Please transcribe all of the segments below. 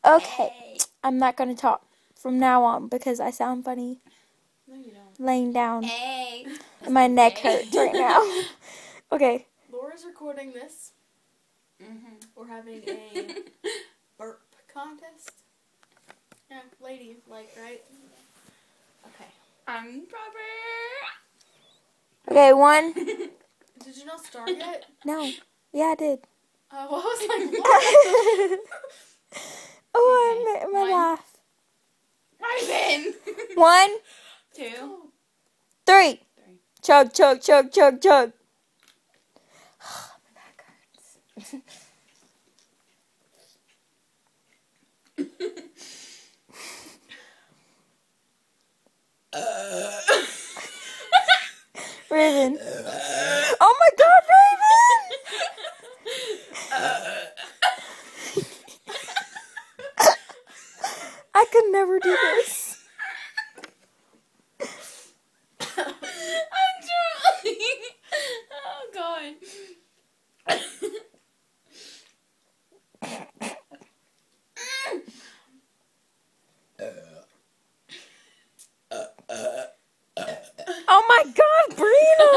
Okay, I'm not going to talk from now on because I sound funny. No, you don't. Laying down. Hey. And my neck hurts right now. Okay. Laura's recording this. We're having a burp contest. Yeah, lady, like, right? Okay. I'm proper. Okay, 1. Did you not start yet? No. Yeah, I did. I was like, what? Oh, Okay, my 1. laugh. Ivan. 1, 2. 3. Chug, chug, chug, chug, chug. My back hurts. Raven. Oh my God, Raven! I could never do this. I'm trying. Oh God. Oh my God, Brina!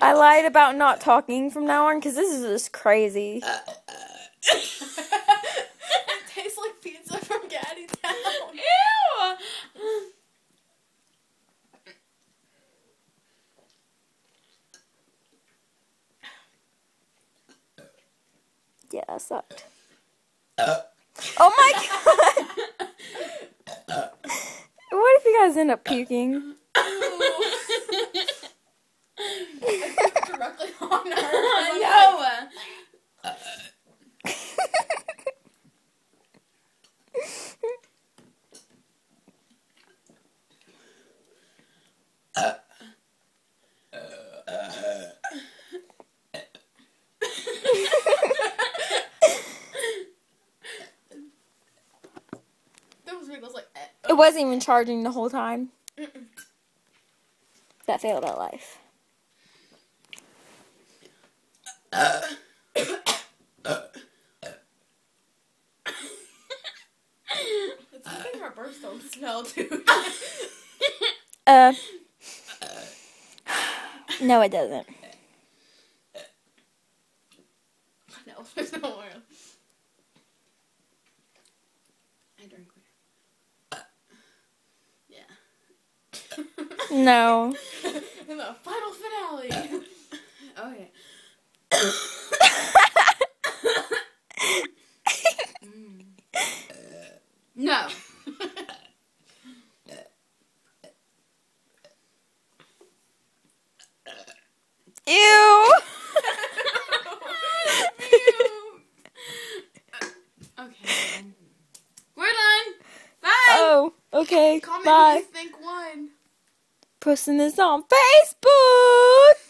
I lied about not talking from now on because this is just crazy. It tastes like pizza from Gaddy Town. Ew. Yeah, that sucked. Oh my God! What if you guys end up puking? Directly on her. No. That was weird. I was like, It wasn't even charging the whole time. That failed at life. It's making our burps don't smell, dude. No, it doesn't. No, there's no more. I drank Yeah. No. In the final finale. Okay. No. Ew! Okay. We're done. Bye. Oh, okay. Comment Bye. who you think won. Posting this on Facebook.